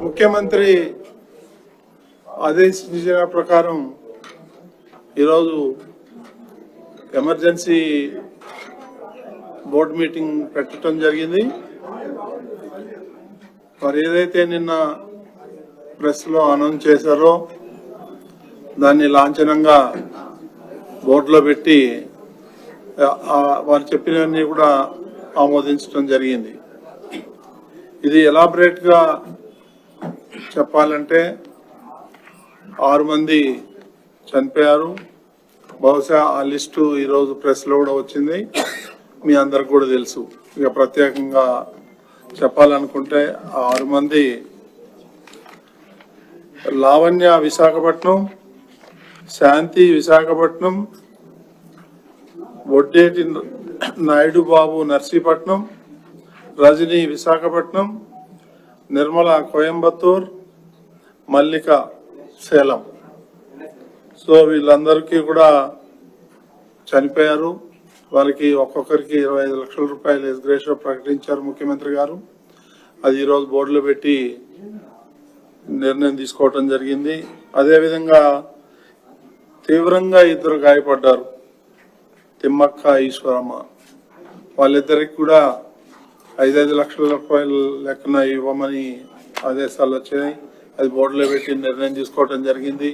ముఖ్యమంత్రి ఆదేశించిన ప్రకారం ఈరోజు ఎమర్జెన్సీ బోర్డు మీటింగ్ పెట్టడం జరిగింది. మరి ఏదైతే నిన్న ప్రెస్లో అనౌన్స్ చేశారో దాన్ని లాంఛనంగా బోర్డులో పెట్టి వారు చెప్పినవన్నీ కూడా ఆమోదించడం జరిగింది. ఇది ఎలాబరేట్గా చెప్పాలంటే 6 మంది చనిపోయారు. బహుశా ఆ లిస్టు ఈరోజు ప్రెస్లో కూడా వచ్చింది, మీ అందరికి కూడా తెలుసు. ఇక ప్రత్యేకంగా చెప్పాలనుకుంటే 6 మంది లావణ్య విశాఖపట్నం, శాంతి విశాఖపట్నం, వడ్డేటి నాయుడు బాబు నర్సీపట్నం, రజనీ విశాఖపట్నం, నిర్మల కోయంబత్తూర్, మల్లిక సేలం. సో వీళ్ళందరికీ కూడా చనిపోయారు. వాళ్ళకి ఒక్కొక్కరికి 25 లక్షల రూపాయలు ఎక్స్గ్రేషియో ప్రకటించారు ముఖ్యమంత్రి గారు. అది ఈరోజు బోర్డులో పెట్టి నిర్ణయం తీసుకోవటం జరిగింది. అదేవిధంగా తీవ్రంగా 2 గాయపడ్డారు, తిమ్మక్క, ఈశ్వరమ్మ. వాళ్ళిద్దరికి కూడా 5 లక్షల రూపాయలు లెక్కన ఇవ్వమని ఆదేశాలు వచ్చాయి. అది బోర్డులో పెట్టి నిర్ణయం తీసుకోవటం జరిగింది.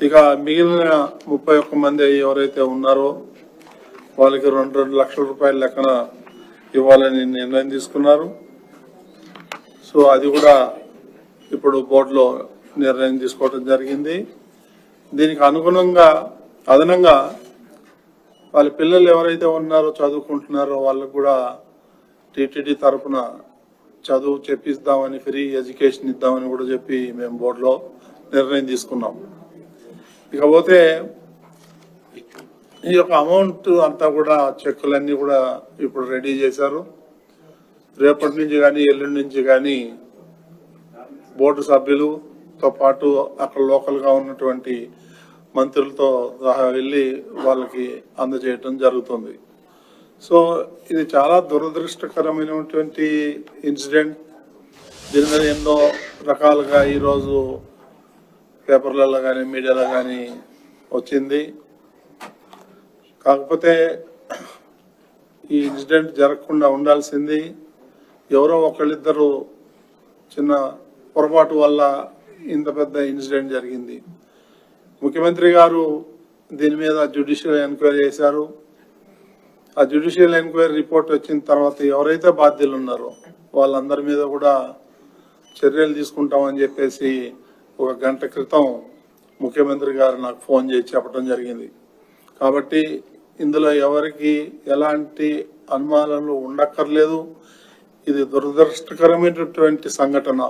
ఇక మిగిలిన 31 మంది ఎవరైతే ఉన్నారో వాళ్ళకి 2 లక్షల రూపాయల లెక్కన ఇవ్వాలని నిర్ణయం తీసుకున్నారు. సో అది కూడా ఇప్పుడు బోర్డులో నిర్ణయం తీసుకోవటం జరిగింది. దీనికి అనుగుణంగా అదనంగా వాళ్ళ పిల్లలు ఎవరైతే ఉన్నారో చదువుకుంటున్నారో వాళ్ళకు కూడా టీటీడీ తరఫున చదువు చెప్పిస్తామని, ఫ్రీ ఎడ్యుకేషన్ ఇద్దామని కూడా చెప్పి మేము బోర్డులో నిర్ణయం తీసుకున్నాం. ఇకపోతే ఈ యొక్క అమౌంట్ అంతా కూడా చెక్కులన్నీ కూడా ఇప్పుడు రెడీ చేశారు. రేపటి నుంచి కానీ ఎల్లుండి నుంచి కానీ బోర్డు సభ్యులతో పాటు అక్కడ లోకల్గా ఉన్నటువంటి మంత్రులతో సహా వెళ్ళి వాళ్ళకి అందజేయటం జరుగుతుంది. సో ఇది చాలా దురదృష్టకరమైనటువంటి ఇన్సిడెంట్. దీని మీద ఎన్నో రకాలుగా ఈరోజు పేపర్లలో కానీ మీడియాలో కానీ వచ్చింది. కాకపోతే ఈ ఇన్సిడెంట్ జరగకుండా ఉండాల్సింది. ఎవరో ఒకళ్ళిద్దరు చిన్న పొరపాటు వల్ల ఇంత పెద్ద ఇన్సిడెంట్ జరిగింది. ముఖ్యమంత్రి గారు దీని మీద జ్యుడిషియల్ ఎంక్వైరీ చేశారు. ఆ జ్యుడిషియల్ ఎంక్వైరీ రిపోర్ట్ వచ్చిన తర్వాత ఎవరైతే బాధ్యులు ఉన్నారో వాళ్ళందరి మీద కూడా చర్యలు తీసుకుంటామని చెప్పేసి 1 గంట క్రితం ముఖ్యమంత్రి గారు నాకు ఫోన్ చేసి చెప్పడం జరిగింది. కాబట్టి ఇందులో ఎవరికి ఎలాంటి అనుమానాలు ఉండక్కర్లేదు. ఇది దురదృష్టకరమైనటువంటి సంఘటన.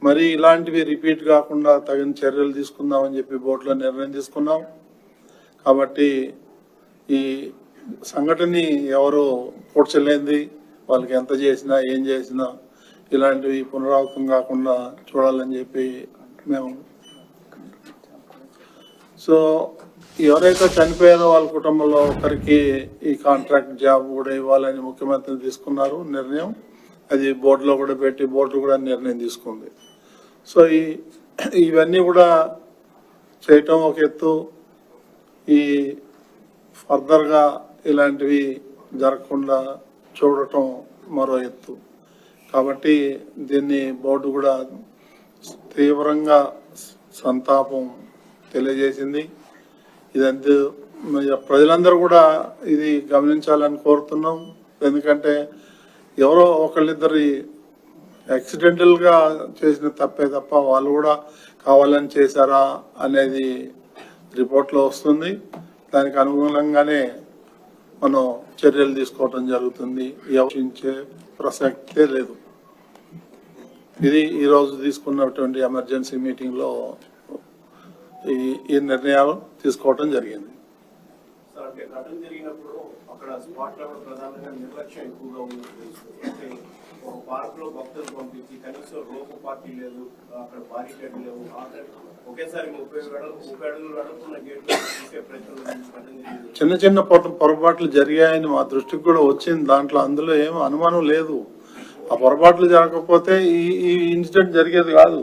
మరి ఇలాంటివి రిపీట్ కాకుండా తగిన చర్యలు తీసుకుందామని చెప్పి బోర్డులో నిర్ణయం తీసుకున్నాం. కాబట్టి ఈ సంఘటనని ఎవరు పోడ్చలేంది, వాళ్ళకి ఎంత చేసినా ఏం చేసినా ఇలాంటివి పునరావృతం కాకుండా చూడాలని చెప్పి మేము. సో ఎవరైతే చనిపోయారో వాళ్ళ కుటుంబంలో ఒకరికి ఈ కాంట్రాక్ట్ జాబ్ కూడా ఇవ్వాలని ముఖ్యమంత్రి తీసుకున్నారు నిర్ణయం. అది బోర్డులో కూడా పెట్టి బోర్డు కూడా నిర్ణయం తీసుకుంది. సో ఇవన్నీ కూడా చేయటం ఒక ఎత్తు, ఈ ఫర్దర్గా ఇలాంటివి జరగకుండా చూడటం మరో ఎత్తు. కాబట్టి దీన్ని బోర్డు కూడా తీవ్రంగా సంతాపం తెలియజేసింది. ఇదంతా ప్రజలందరూ కూడా ఇది గమనించాలని కోరుతున్నాం. ఎందుకంటే ఎవరో ఒకళ్ళిద్దరి యాక్సిడెంటల్గా చేసిన తప్పే తప్ప వాళ్ళు కూడా కావాలని చేశారా అనేది రిపోర్ట్లో వస్తుంది. దానికి అనుగుణంగానే మనం చర్యలు తీసుకోవటం జరుగుతుంది. యోచించే ప్రసక్తే లేదు. ఇది ఈరోజు తీసుకున్నటువంటి ఎమర్జెన్సీ మీటింగ్లో ఈ నిర్ణయాలు తీసుకోవటం జరిగింది. పార్క్ లో భక్తులు పంపించి కనీసం రోపు పార్టీ లేదు, అక్కడ బారికేడ్ లేవు, ఒకేసారి 30 అడుగులు నడుపుతున్న గేట్లు తీసే ప్రయత్నం. చిన్న చిన్న పొరపాట్లు జరిగాయని మా దృష్టికి కూడా వచ్చింది. దాంట్లో అందులో ఏం అనుమానం లేదు. ఆ పొరపాట్లు జరగకపోతే ఈ ఇన్సిడెంట్ జరిగేది కాదు.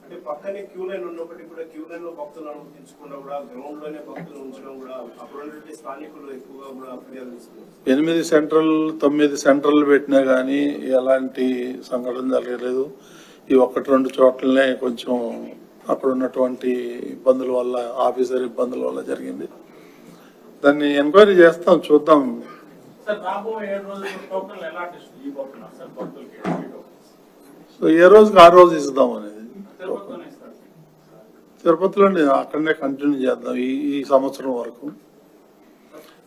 అంటే పక్కనే క్యూ లైన్ ఉన్నప్పటికీ కూడా క్యూ లైన్ లో భక్తులు అనుమతించకుండా కూడా గ్రౌండ్ లోనే భక్తులు ఉంచడం కూడా అక్కడ ఉన్నటువంటి స్థానికులు ఎక్కువగా కూడా ఫిర్యాదు చేస్తున్నారు. 8 సెంటర్లు 9 సెంటర్లు పెట్టినా గానీ ఎలాంటి సంఘటన జరగలేదు. ఈ 1-2 చోట్లనే కొంచెం అక్కడ ఉన్నటువంటి ఇబ్బందుల వల్ల, ఆఫీసర్ ఇబ్బందుల వల్ల జరిగింది. దాన్ని ఎంక్వైరీ చేస్తాం, చూద్దాం. సో ఏ రోజుకి ఆ రోజు ఇద్దాం అనేది తిరుపతిలో అక్కడనే కంటిన్యూ చేద్దాం ఈ సంవత్సరం వరకు.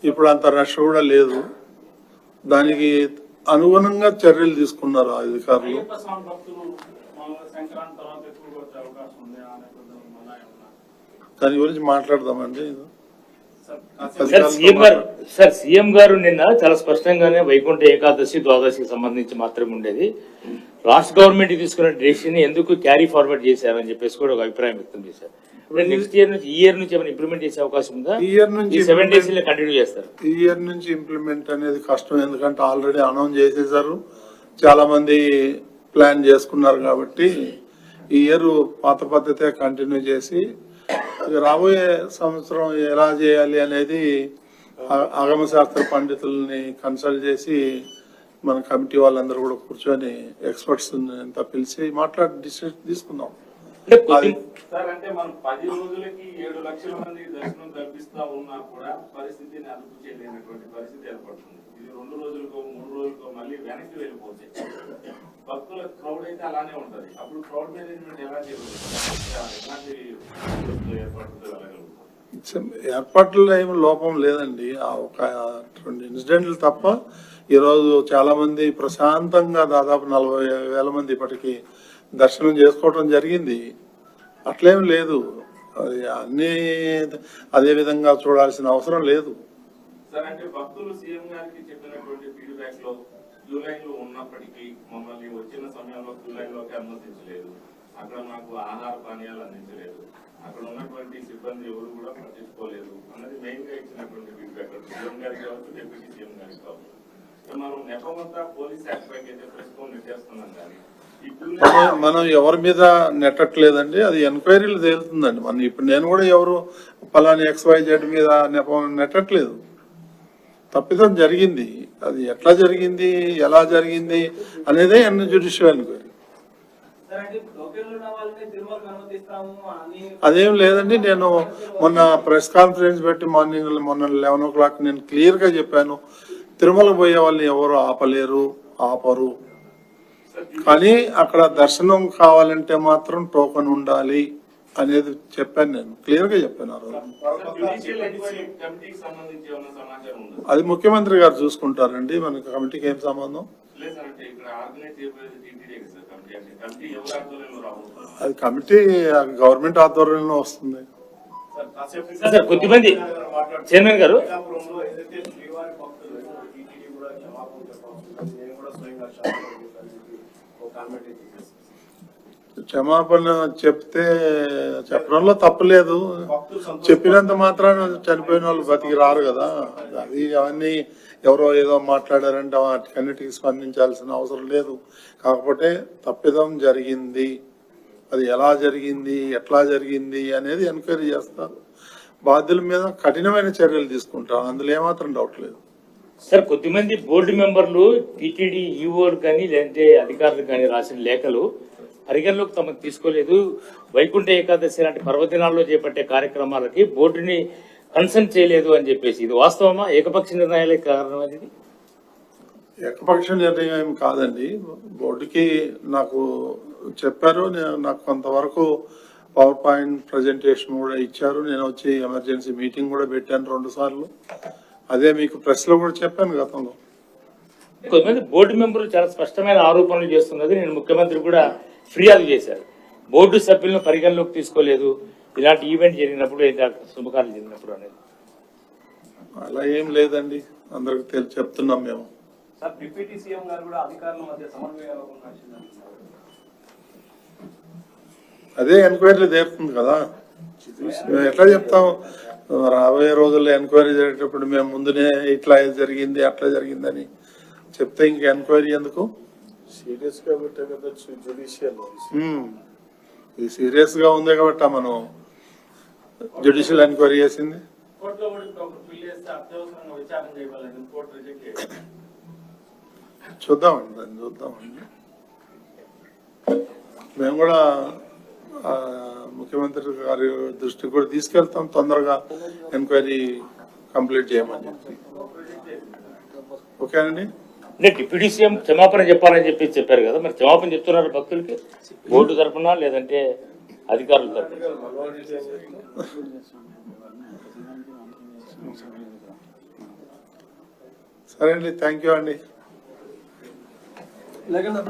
ఇప్పుడు అంత రష్ కూడా లేదు, దానికి అనుగుణంగా చర్యలు తీసుకున్నారు అధికారులు. దాని గురించి మాట్లాడదామండి. సీఎం గారు నిన్న చాలా స్పష్టంగానే వైకుంఠ ఏకాదశి ద్వాదశికి సంబంధించి మాత్రమే ఉండేది, రాష్ట్ర గవర్నమెంట్ తీసుకున్న డెసిషన్ ఎందుకు క్యారీ ఫార్వర్డ్ చేశారని చెప్పేసి కూడా ఒక అభిప్రాయం వ్యక్తం చేశారు. నెక్స్ట్ ఇయర్ నుంచి, ఈ ఇయర్ నుంచి ఏమైనా ఇంప్లిమెంట్ చేసే అవకాశం ఉందా? ఈ ఇయర్ నుంచి 7 days కంటిన్యూ చేస్తారు. ఈ ఇయర్ నుంచి ఇంప్లిమెంట్ అనేది కష్టం, ఎందుకంటే ఆల్రెడీ అనౌన్స్ చేసేసారు, చాలా మంది ప్లాన్ చేసుకున్నారు. కాబట్టి ఈ ఇయర్ పాత పద్ధతే కంటిన్యూ చేసి రాబోయే సంవత్సరం ఎలా చేయాలి అనేది ఆగమ శాస్త్ర పండితుల్ని కన్సల్ట్ చేసి మన కమిటీ వాళ్ళందరూ కూడా కూర్చొని ఎక్స్పర్ట్స్ అంతా పిలిచి మాట్లాడి డిసిషన్ తీసుకుందాం. సార్ అంటే మనం 10 రోజులకి 7 లక్షల మంది దర్శనం కల్పిస్తా ఉన్నా కూడా పరిస్థితిని అదుపు చేయలేనటువంటి పరిస్థితి ఏర్పడుతుంది. ఇది 2 రోజులకో 3 రోజులకో మళ్ళీ వెనక్కి వెళ్ళిపోతే భక్తుల క్రౌడ్ అయితే అలానే ఉంటది. అప్పుడు క్రౌడ్ మేనేజ్మెంట్ ఎలా చేయాలి? ఏర్పాట్లలో ఏమి లోపం లేదండి. ఆ ఒక 2 ఇన్సిడెంట్లు తప్ప ఈరోజు చాలా మంది ప్రశాంతంగా దాదాపు 40,000 మంది ఇప్పటికీ దర్శనం చేసుకోవడం జరిగింది. అట్లేం లేదు, అది అన్ని అదే విధంగా చూడాల్సిన అవసరం లేదు. సార్ అంటే భక్తులు సీఎం గారికి చెప్పినటువంటి ఫీడ్బ్యాక్ లో క్యూ లైన్ లో ఉన్నప్పటికీ మమ్మల్ని వచ్చిన సమయంలో క్యూ లైన్ లోకి అనుమతించలేదు, అక్కడ మాకు ఆహార పానీయాలు అందించలేదు, అక్కడ ఉన్నటువంటి సిబ్బంది ఎవరు కూడా పట్టించుకోలేదు అన్నది మెయిన్ గా ఇచ్చినటువంటి ఫీడ్బ్యాక్. సీఎం గారికి కావచ్చు, డిప్యూటీ సీఎం గారికి కావచ్చు. మనం నెపమంతా పోలీస్ యాక్ట్ పైకి అయితే ప్రస్తుతం నెట్టేస్తున్నాం కానీ మనం ఎవరి మీద నెట్టట్లేదండి, అది ఎంక్వైరీలు తేలుతుందండి. మనం ఇప్పుడు నేను కూడా ఎవరు ఫలాని XYZ మీద నెట్టట్లేదు. తప్పిదం జరిగింది, అది ఎట్లా జరిగింది, ఎలా జరిగింది అనేదే జ్యుడిషియల్ ఎంక్వైరీ. అదేం లేదండి, నేను మొన్న ప్రెస్ కాన్ఫరెన్స్ పెట్టి మొన్న 11 o'clock నేను క్లియర్ గా చెప్పాను, తిరుమల పోయే వాళ్ళని ఎవరు ఆపరు, కానీ అక్కడ దర్శనం కావాలంటే మాత్రం టోకెన్ ఉండాలి అనేది చెప్పాను, నేను క్లియర్ గా చెప్పాను. ఆ రోజు అది ముఖ్యమంత్రి గారు చూసుకుంటారండి, మనకి కమిటీకి ఏం సంబంధం. అది కమిటీ గవర్నమెంట్ ఆధ్వర్యంలో వస్తుంది. కొద్దిమంది చైర్మన్ గారు క్షమాపణ చెప్పడంలో తప్పలేదు, చెప్పినంత మాత్రాన చనిపోయిన వాళ్ళు బతికి రారు కదా. అది అవన్నీ ఎవరో ఏదో మాట్లాడారంటే వాటికన్నిటికీ స్పందించాల్సిన అవసరం లేదు. కాకపోతే తప్పిదం జరిగింది, అది ఎలా జరిగింది, ఎట్లా జరిగింది అనేది ఎంక్వైరీ చేస్తారు. బాధ్యుల మీద కఠినమైన చర్యలు తీసుకుంటారు, అందులో ఏమాత్రం డౌట్ లేదు. సార్ కొద్దిమంది బోర్డు మెంబర్లు టీటీడీ ఈఓలు కానీ లేదంటే అధికారులు కానీ రాసిన లేఖలు పరిగణలోకి తమకు తీసుకోలేదు, వైకుంఠ ఏకాదశి లాంటి పర్వదినాల్లో చేపట్టే కార్యక్రమాలకి బోర్డుని కన్సల్ట్ చేయలేదు అని చెప్పేసి, ఇది వాస్తవమా? ఏకపక్ష నిర్ణయాలే కారణం అనేది? ఏకపక్ష నిర్ణయం ఏమి కాదండి, బోర్డుకి నాకు చెప్పారు, నాకు కొంతవరకు పవర్ పాయింట్ ప్రజెంటేషన్ కూడా ఇచ్చారు. నేను వచ్చి ఎమర్జెన్సీ మీటింగ్ కూడా పెట్టాను 2 సార్లు. అదే మీకు ప్రెస్ లో కూడా చెప్పాను గతంలో. కొంతమంది బోర్డు మెంబర్లు చాలా స్పష్టమైన ఆరోపణలు చేస్తున్నది, నేను ముఖ్యమంత్రి కూడా ఫిర్యాదు చేశారు, బోర్డు సభ్యులను పరిగణలోకి తీసుకోలేదు ఇలాంటి ఈవెంట్ జరిగినప్పుడు, శుభకార్యాలు జరిగినప్పుడు అనేది. అలా ఏం లేదండి, అందరికి చెప్తున్నాం మేము. సార్ డిప్యూటీ సీఎం గారు కూడా అధికారుల మధ్య సమన్వయం అదే ఎంక్వైరీ తీరుతుంది కదా, మేము ఎట్లా చెప్తాం? రాబోయే రోజుల్లో ఎంక్వైరీ జరిగేటప్పుడు మేము ముందునే ఇట్లా జరిగింది అట్లా జరిగిందని చెప్తే ఇంక ఎంక్వైరీ ఎందుకు? సీరియస్ గా పెట్టే కదా జ్యుడిషియల్ ఇది సీరియస్ గా ఉంది కాబట్టి మనం జ్యుడిషియల్ ఎంక్వైరీ చేసింది. కోర్టులో కూడా ఇప్పుడు ఒక బిల్ వేస్తే అత్యవసరంగా విచారణ చేయగలరు, కోర్టు రిజెక్ట్ చేయాలి. చూద్దామండి, దాన్ని చూద్దామండి. మేము కూడా ముఖ్యమంత్రి గారి దృష్టికి కూడా తీసుకెళ్తాం, తొందరగా ఎంక్వైరీ కంప్లీట్ చేయమని చెప్పి. ఓకేనండి. అంటే డిప్యూటీ సీఎం క్షమాపణ చెప్పాలని చెప్పి చెప్పారు కదా, మరి క్షమాపణ చెప్తున్నారు భక్తులకి బోర్డు తరఫున లేదంటే అధికారుల తరఫున? సరే అండి, థ్యాంక్ యూ అండి. లేకుండా